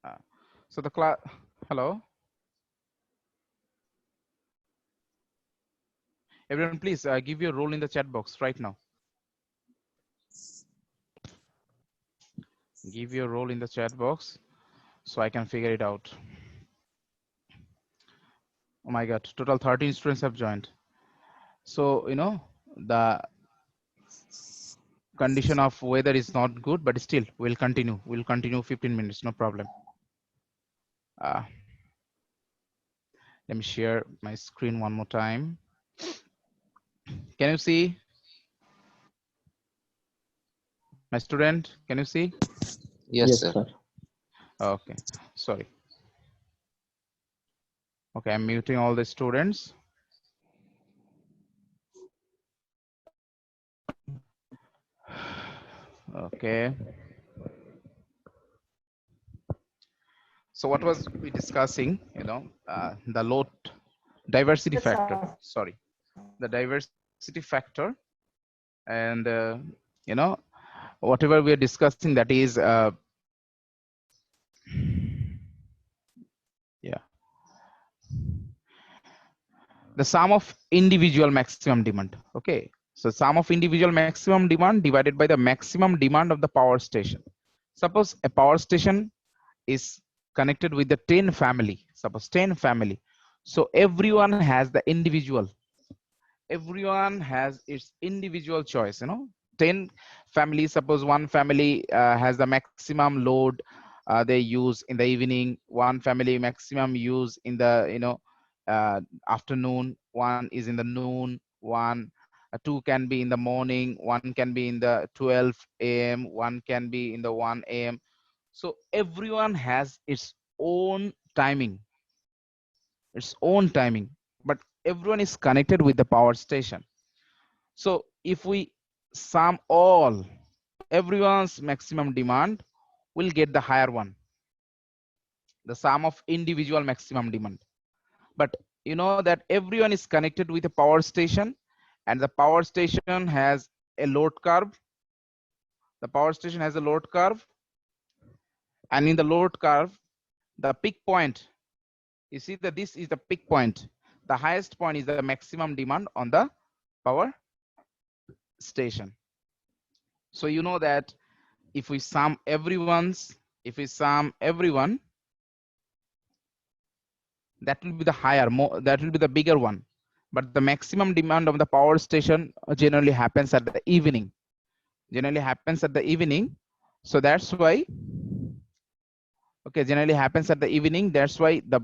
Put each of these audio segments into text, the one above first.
Uh, so the class, hello, everyone, please give your role in the chat box right now. Give your role in the chat box so I can figure it out. Oh my God, total 13 students have joined. So, the condition of weather is not good, but still we'll continue. We'll continue 15 minutes, no problem. Uh, let me share my screen one more time. Can you see my student? Can you see? Yes, Yes, sir. sir. Okay, sorry. Okay, I'm muting all the students. Okay. So what was we discussing? The load diversity factor. Sorry, the diversity factor, and you know whatever we are discussing, that is yeah, the sum of individual maximum demand. Okay, so sum of individual maximum demand divided by the maximum demand of the power station. Suppose a power station is connected with the 10 family, suppose 10 family, so everyone has the individual, everyone has its individual choice. 10 families, suppose one family has the maximum load they use in the evening, one family maximum use in the afternoon, one is in the noon, one two can be in the morning, one can be in the 12 a.m., one can be in the 1 a.m. So everyone has its own timing, its own timing, but everyone is connected with the power station. So if we sum all everyone's maximum demand, we'll get the higher one, the sum of individual maximum demand. But you know that everyone is connected with a power station, and the power station has a load curve. The power station has a load curve, and in the load curve, the peak point, you see that this is the peak point. The highest point is the maximum demand on the power station. So you know that if we sum everyone, that will be the higher, more, that will be the bigger one. But the maximum demand of the power station generally happens at the evening, so that's why, okay, generally happens at the evening. That's why the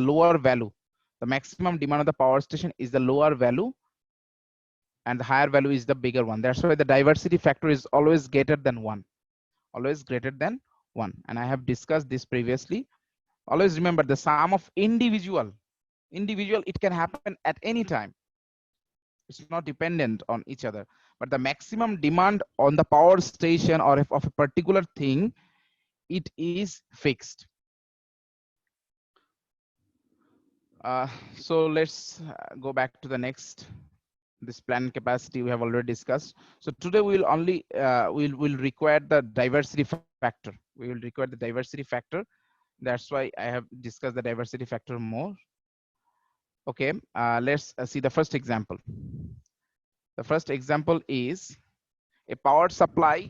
lower value, the maximum demand of the power station is the lower value, and the higher value is the bigger one. That's why the diversity factor is always greater than one, always greater than one. And I have discussed this previously. Always remember, the sum of individual, it can happen at any time. It's not dependent on each other, but the maximum demand on the power station or of a particular thing, it is fixed. So let's go back to the next. This planned capacity we have already discussed. So today we will only we'll require the diversity factor. We will require the diversity factor. That's why I have discussed the diversity factor more. Okay, let's see the first example. The first example is a power supply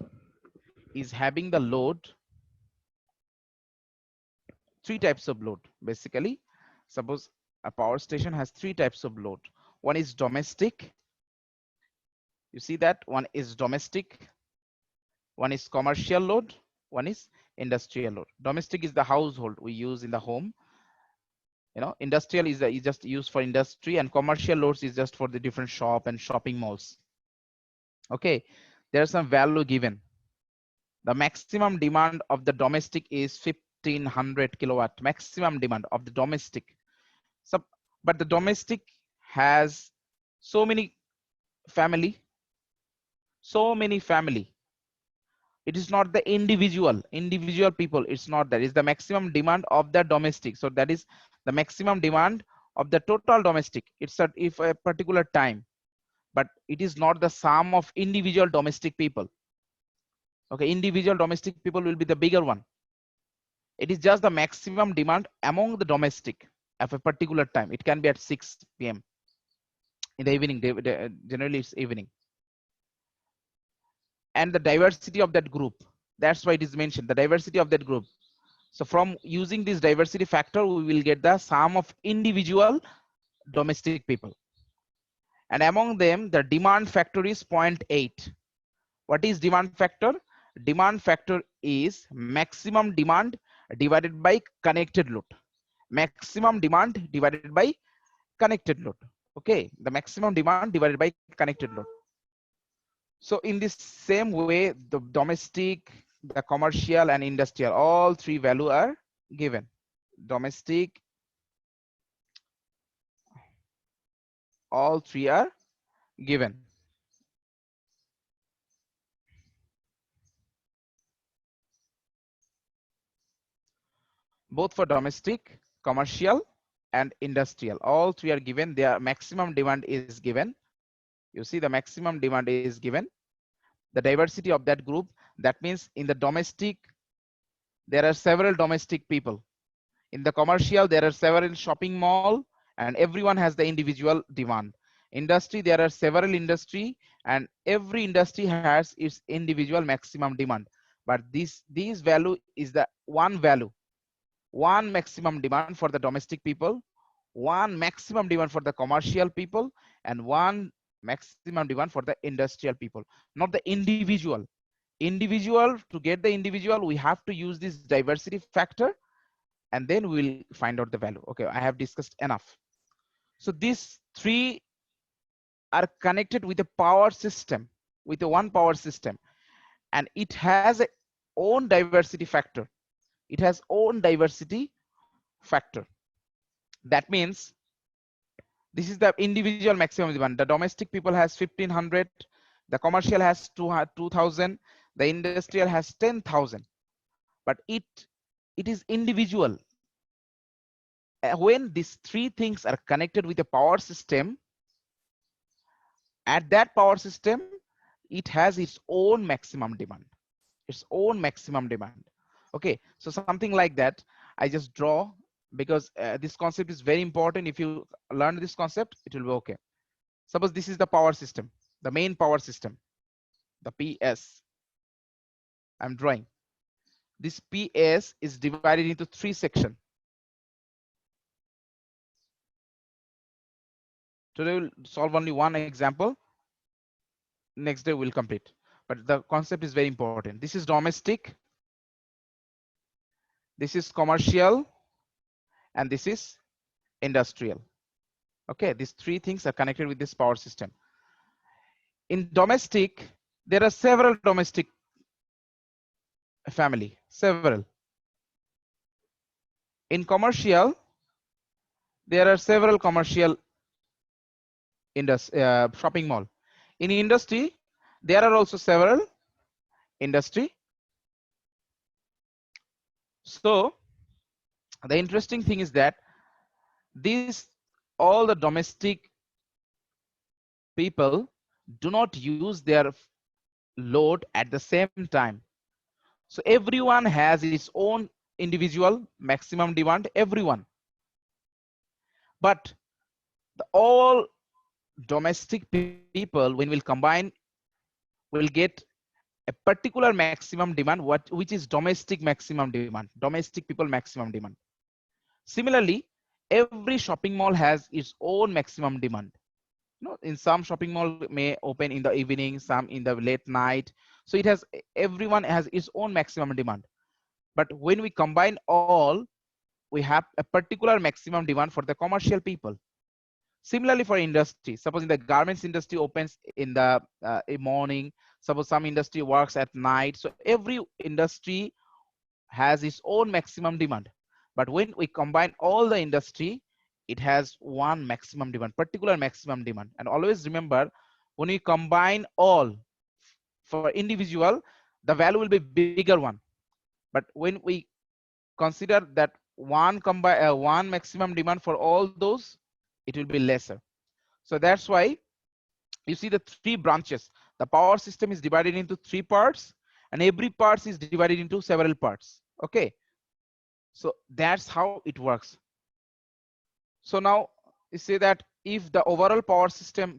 is having the load, three types of load basically. Suppose a power station has three types of load. One is domestic, you see that one is domestic, one is commercial load, one is industrial load. Domestic is the household we use in the home. Industrial is just used for industry, and commercial loads is just for the different shop and shopping malls. Okay, there's some value given. The maximum demand of the domestic is 1500 kilowatt, maximum demand of the domestic. So, but the domestic has so many family, it is not the individual people, it's not that, it's the maximum demand of the domestic. So that is the maximum demand of the total domestic. It's at if a particular time, but it is not the sum of individual domestic people. Okay, individual domestic people will be the bigger one. It is just the maximum demand among the domestic at a particular time. It can be at 6 p.m. in the evening. Generally, it's evening. And the diversity of that group. That's why it is mentioned, the diversity of that group. So from using this diversity factor, we will get the sum of individual domestic people. And among them, the demand factor is 0.8. What is demand factor? Demand factor is maximum demand divided by connected load. Maximum demand divided by connected load. Okay, the maximum demand divided by connected load. So in this same way, the domestic, the commercial and industrial, all three value are given. Domestic, all three are given. Both for domestic, commercial and industrial, all three are given. Their maximum demand is given. You see, the maximum demand is given. The diversity of that group, that means in the domestic, there are several domestic people. In the commercial, there are several shopping mall and everyone has the individual demand. Industry, there are several industry and every industry has its individual maximum demand. But this value is the one value, one maximum demand for the domestic people, one maximum demand for the commercial people, and one maximum demand for the industrial people, not the individual. Individual, to get the individual, we have to use this diversity factor and then we will find out the value. Okay, I have discussed enough. So these three are connected with a power system, with a one power system, and it has a own diversity factor. It has own diversity factor. That means this is the individual maximum demand. The domestic people has 1500, the commercial has 2000, the industrial has 10,000. But it is individual. When these three things are connected with a power system, at that power system, it has its own maximum demand, its own maximum demand. Okay, so something like that I just draw, because this concept is very important. If you learn this concept, it will be okay. Suppose this is the power system, the main power system, the PS I'm drawing. This PS is divided into three sections. Today we'll solve only one example. Next day we'll complete. But the concept is very important. This is domestic, this is commercial, and this is industrial. Okay, these three things are connected with this power system. In domestic, there are several domestic family, several. In commercial, there are several commercial shopping mall. In industry, there are also several industry. So the interesting thing is that these all the domestic people do not use their load at the same time. So everyone has its own individual maximum demand, everyone. But all domestic people, when we'll combine, will get a particular maximum demand, which is domestic maximum demand, domestic people maximum demand. Similarly, every shopping mall has its own maximum demand. In some shopping mall may open in the evening, some in the late night. So it has, everyone has its own maximum demand. But when we combine all, we have a particular maximum demand for the commercial people. Similarly for industry, suppose in the garments industry opens in the morning, suppose some industry works at night. So every industry has its own maximum demand. But when we combine all the industry, it has one maximum demand, particular maximum demand. And always remember, when we combine all for individual, the value will be bigger one. But when we consider that one maximum demand for all those, it will be lesser. So that's why you see the three branches. The power system is divided into three parts, and every part is divided into several parts. Okay, So that's how it works. So now you say that if the overall power system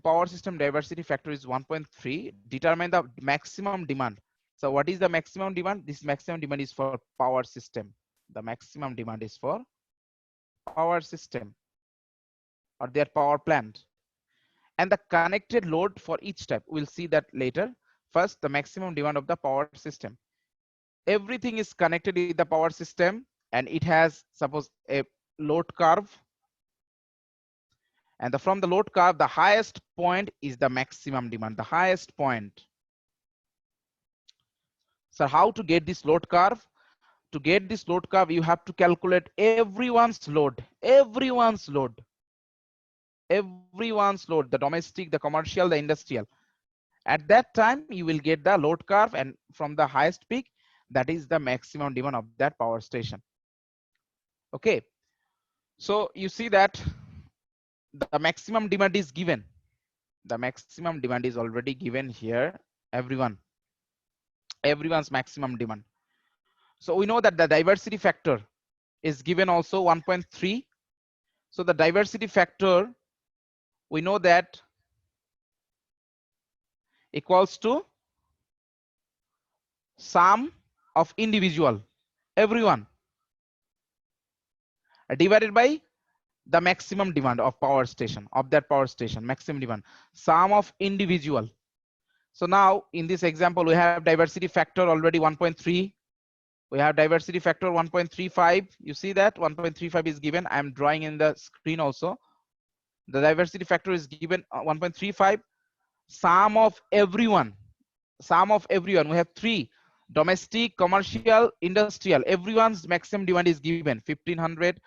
diversity factor is 1.3, determine the maximum demand. So what is the maximum demand? This maximum demand is for power system. The maximum demand is for power system or their power plant. And the connected load for each type, we'll see that later. First, the maximum demand of the power system. Everything is connected with the power system, and it has, suppose, a load curve, and from the load curve, the highest point is the maximum demand, the highest point. So how to get this load curve? To get this load curve, you have to calculate everyone's load, everyone's load, the domestic, the commercial, the industrial. At that time, you will get the load curve, and from the highest peak, that is the maximum demand of that power station. Okay, so you see that the maximum demand is given. The maximum demand is already given here, everyone's maximum demand. So we know that the diversity factor is given also 1.3. So the diversity factor, we know that equals to sum of individual, everyone, divided by the maximum demand of power station, of that power station, maximum demand, sum of individual. So now in this example, we have diversity factor already 1.3. We have diversity factor 1.35. You see that 1.35 is given. I am drawing in the screen also. The diversity factor is given 1.35. Sum of everyone, we have three: domestic, commercial, industrial. Everyone's maximum demand is given 1500,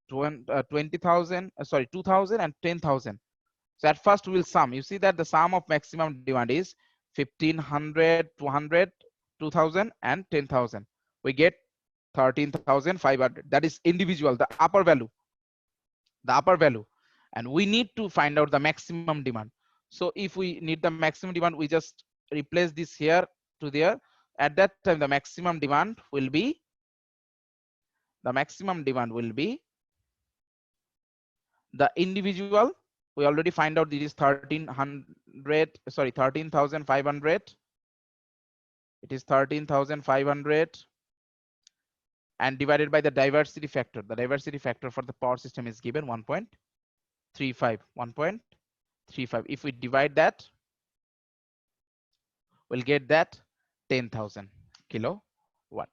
20,000, sorry, 2000 and 10,000. So at first we will sum. You see that the sum of maximum demand is 1500, 200, 2000 and 10,000. We get 13,500. That is individual, the upper value, and we need to find out the maximum demand. So if we need the maximum demand, we just replace this here to there. At that time, the maximum demand will be the individual. We already find out this is 1300, sorry, 13,500. It is 13,500 and divided by the diversity factor. The diversity factor for the power system is given 1.35. If we divide that, we'll get that 10,000 kilowatt.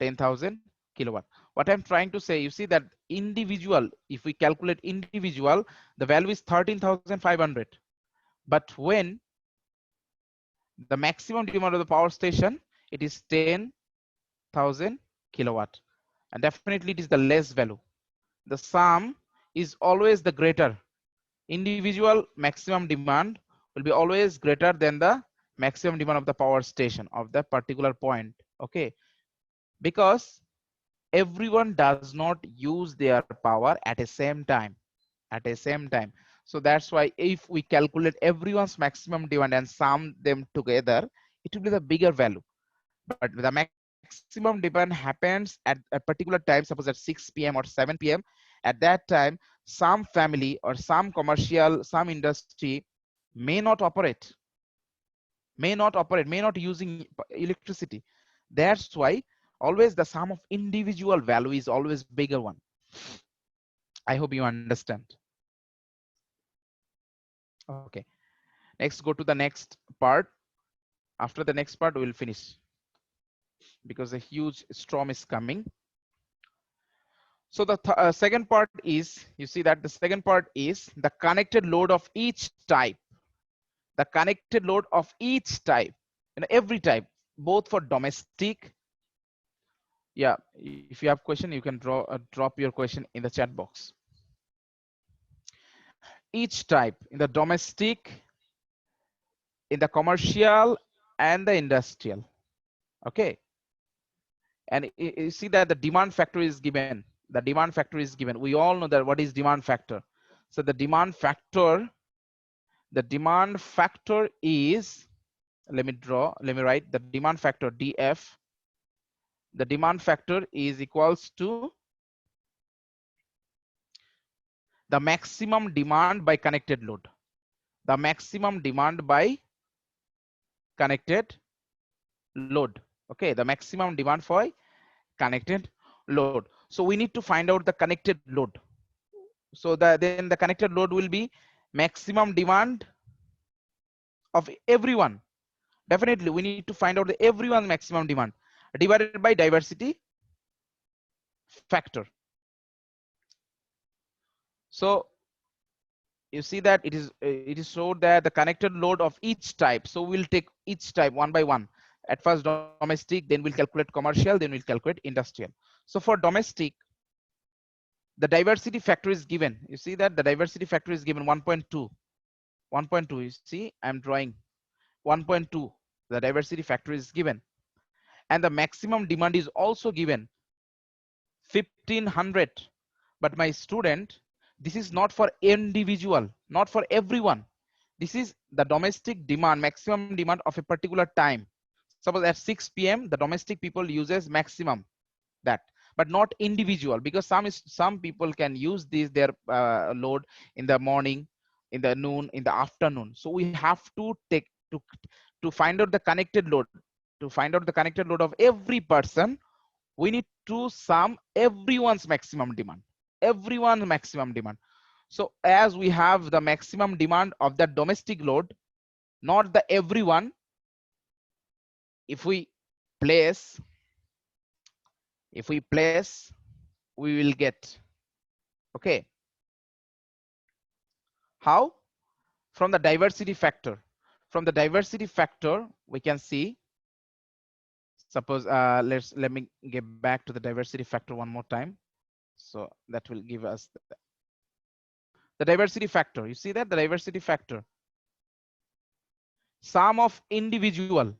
10,000 kilowatt. What I'm trying to say, you see that individual, if we calculate individual, the value is 13,500. But when the maximum demand of the power station, it is 10,000 kilowatt. And definitely it is the less value. The sum is always the greater. Individual maximum demand will be always greater than the maximum demand of the power station of that particular point. Okay, because everyone does not use their power at the same time. So that's why if we calculate everyone's maximum demand and sum them together, it will be the bigger value. But the maximum demand happens at a particular time, suppose at 6 p.m. or 7 p.m. At that time, some family or some commercial, some industry may not using electricity. That's why always the sum of individual value is always bigger one. I hope you understand. Okay, next go to the next part. After the next part, we will finish because a huge storm is coming. So the second part is, you see that the second part is the connected load of each type. The connected load of each type, every type, both for domestic. Yeah, if you have question, you can drop your question in the chat box. Each type in the domestic, in the commercial and the industrial. Okay, and you see that the demand factor is given. We all know that what is demand factor. So the demand factor is, let me write the demand factor, DF the demand factor is equals to the maximum demand by connected load. The maximum demand by connected load. Okay, the maximum demand for connected load. So we need to find out the connected load. So then the connected load will be maximum demand of everyone. Definitely we need to find out the everyone maximum demand divided by diversity factor. So you see that it is showed that the connected load of each type. So we'll take each type one by one. At first domestic, then we'll calculate commercial, then we'll calculate industrial. So for domestic, the diversity factor is given. You see that the diversity factor is given 1.2. 1.2, you see I'm drawing 1.2. The diversity factor is given, and the maximum demand is also given 1500. But my student, this is not for individual, not for everyone. This is the domestic demand, maximum demand of a particular time. Suppose at 6 p.m. the domestic people uses maximum that, but not individual, because some people can use their load in the morning, in the noon, in the afternoon. So we have to take to find out the connected load. To find out the connected load of every person, we need to sum everyone's maximum demand. Everyone's maximum demand. So as we have the maximum demand of the domestic load, not the everyone, if we place, we will get, okay, how? From the diversity factor. From the diversity factor we can see, suppose let me get back to the diversity factor one more time. So that will give us the diversity factor. You see that the diversity factor, sum of individual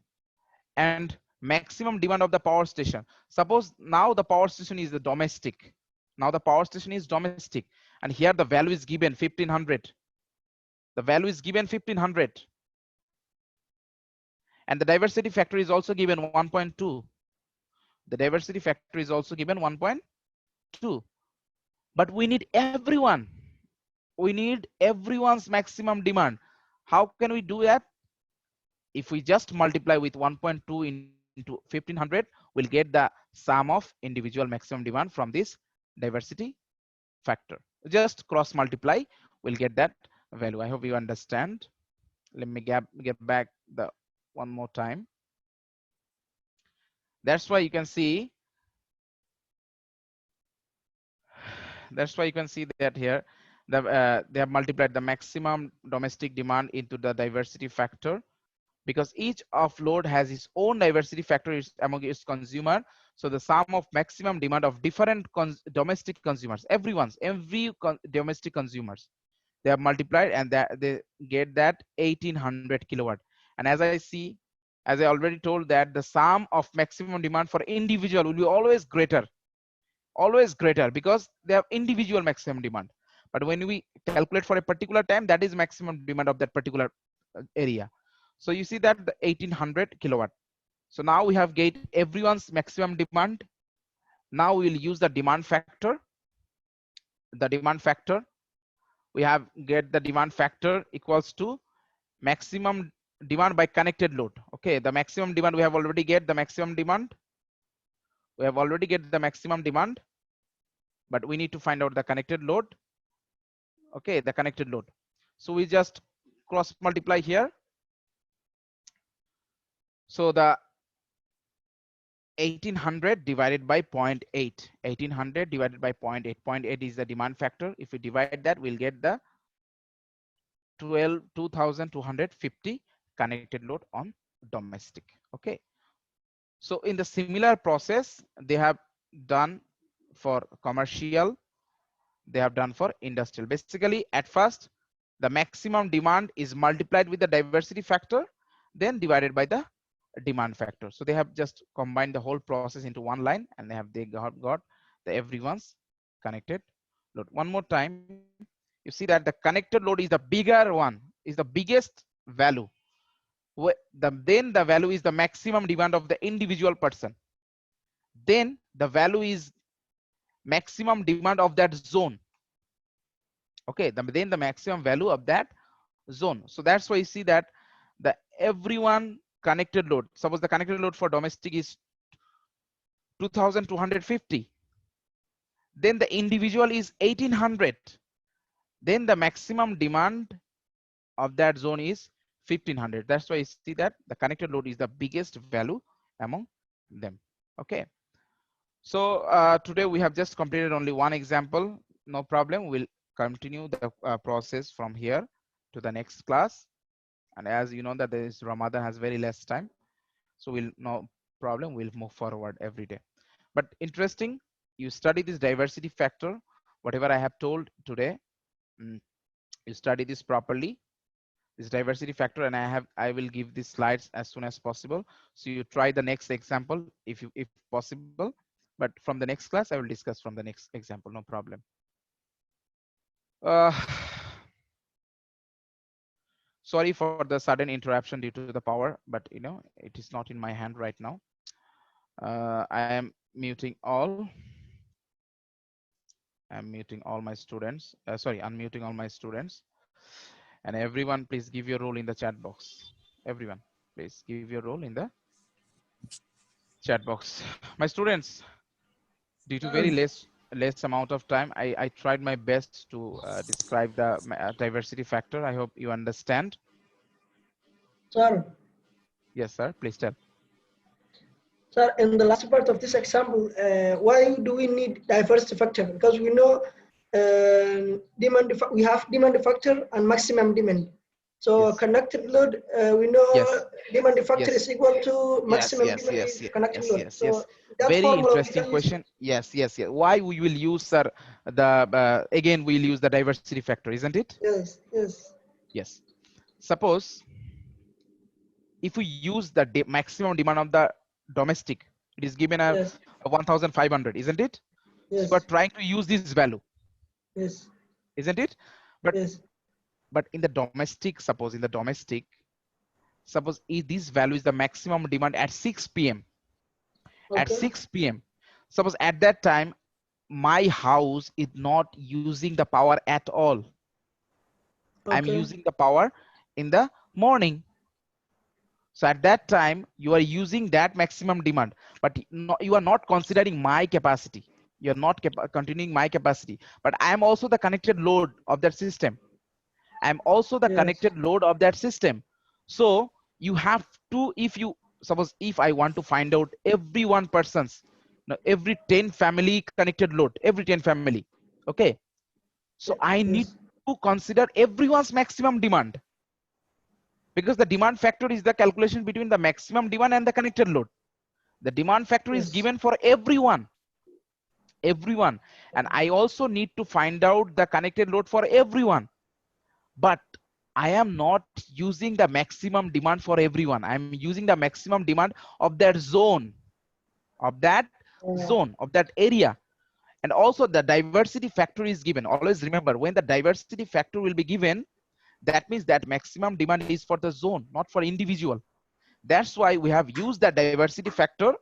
and maximum demand of the power station. Suppose now the power station is the domestic. Now the power station is domestic, and here the value is given 1500. The value is given 1500, and the diversity factor is also given 1.2. The diversity factor is also given 1.2. But we need everyone. We need everyone's maximum demand. How can we do that? If we just multiply with 1.2 into 1500, we'll get the sum of individual maximum demand from this diversity factor. Just cross multiply, we'll get that value. I hope you understand. Let me get back the one more time. That's why you can see, that here they have multiplied the maximum domestic demand into the diversity factor, because each of load has its own diversity factor among its consumer. So the sum of maximum demand of different domestic consumers, every domestic consumers, they have multiplied, and they get that 1800 kilowatt. And as I already told, that the sum of maximum demand for individual will be always greater, because they have individual maximum demand. But when we calculate for a particular time, that is maximum demand of that particular area. So you see that the 1800 kilowatt. So now we have get everyone's maximum demand. Now we will use the demand factor. The demand factor, we have get the demand factor equals to maximum demand by connected load. Okay, the maximum demand we have already get the maximum demand. We have already get the maximum demand, but we need to find out the connected load. Okay, the connected load. So we just cross multiply here. So the 1800 divided by 0.8. 1800 divided by 0.8. 0.8 is the demand factor. If we divide that, we'll get the 2250 connected load on domestic. Okay. So in the similar process, they have done for commercial, they have done for industrial. Basically, at first, the maximum demand is multiplied with the diversity factor, then divided by the demand factor. So they have just combined the whole process into one line, and they got the everyone's connected load. One more time, you see that the connected load is the bigger one, is the biggest value. Then the value is the maximum demand of the individual person. then the value is maximum demand of that zone. Okay, then the maximum value of that zone. So that's why you see that the everyone connected load, suppose the connected load for domestic is 2250, then the individual is 1800, then the maximum demand of that zone is 1500. That's why you see that the connected load is the biggest value among them. Okay, so today we have just completed only one example. No problem, we'll continue the process from here to the next class. And as you know that there is Ramadan has very less time, so we'll no problem, we'll move forward every day. But interesting, you study this diversity factor, whatever I have told today. mm, you study this properly, this diversity factor, and I will give these slides as soon as possible, so you try the next example if possible. But from the next class I will discuss from the next example, no problem. uh, Sorry for the sudden interruption due to the power, but it is not in my hand right now. I am muting all. I'm muting all my students. Sorry, unmuting all my students. And everyone, please give your role in the chat box. Everyone, please give your role in the chat box. My students, due to very less amount of time, I tried my best to describe the diversity factor. I hope you understand. Sir, Yes, sir. Please tell. sir, in the last part of this example, why do we need diversity factor? Because we know we have demand factor and maximum demand. So Yes. connected load, we know Yes. demand factor Yes. is equal to Yes. maximum Yes. demand Yes. is Yes. connected Yes. load. Yes. So Yes. that Very formula we interesting can use. question. Yes. Yes. Yes. Why we will use, sir, the again we'll use the diversity factor, isn't it? Yes, yes, Yes. Suppose if we use the maximum demand of the domestic, it is given yes, a 1500, isn't it? So we're yes, trying to use this value, yes, isn't it? But yes. in the domestic, suppose if this value is the maximum demand at 6 p.m. At Okay, 6 p.m. Suppose at that time my house is not using the power at all. I'm okay, using the power in the morning. So at that time, you are using that maximum demand, but you are not considering my capacity. You're not continuing my capacity, but I am also the connected load of that system. I'm also the yes, connected load of that system. So you have to, if you suppose, if I want to find out every one person's, every 10 family connected load, every 10 family, okay. So I need yes, to consider everyone's maximum demand, because the demand factor is the calculation between the maximum demand and the connected load. The demand factor is yes, given for everyone, and I also need to find out the connected load for everyone. But I am not using the maximum demand for everyone. I'm using the maximum demand of that zone, of that uh, zone, of that area. And also the diversity factor is given. Always remember, when the diversity factor will be given, that means that maximum demand is for the zone, not for individual. That's why we have used the diversity factor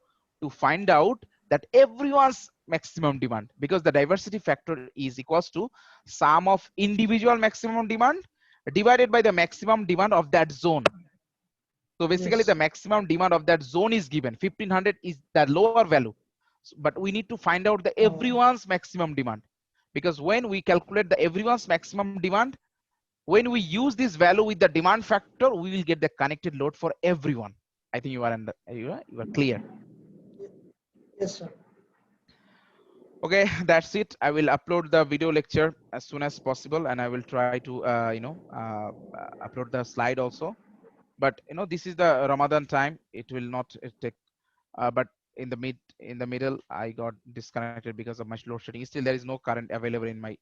to find out that everyone's maximum demand, because the diversity factor is equals to sum of individual maximum demand divided by the maximum demand of that zone. So basically the yes, maximum demand of that zone is given 1500 is the lower value. But we need to find out the uh, everyone's maximum demand, because when we calculate the everyone's maximum demand, when we use this value with the demand factor, we will get the connected load for everyone. I think you are under, you are clear. yes, sir. Okay, that's it. I will upload the video lecture as soon as possible, and I will try to upload the slide also. But this is the Ramadan time. It will not take. But in the middle, I got disconnected because of my load shedding. Still, there is no current available in my.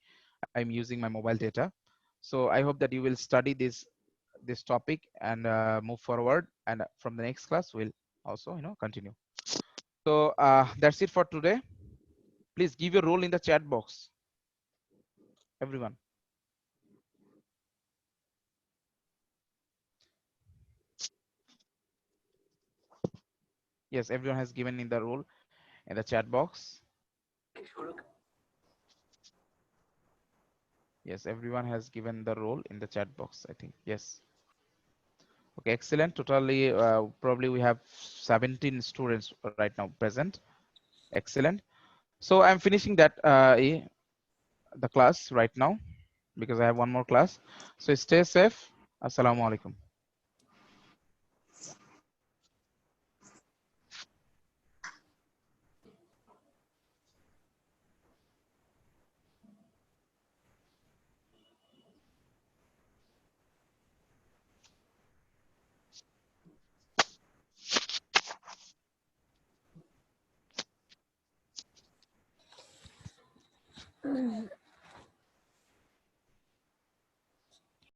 I'm using my mobile data. So I hope that you will study this topic and move forward. And from the next class, we'll also continue. So that's it for today. Please give your role in the chat box, everyone. Yes, everyone has given in the role. in the chat box? Yes, everyone has given the role in the chat box, I think. Yes. Okay, excellent. Totally, probably we have 17 students right now present. Excellent. So I'm finishing that the class right now because I have one more class. So stay safe. Assalamu alaikum.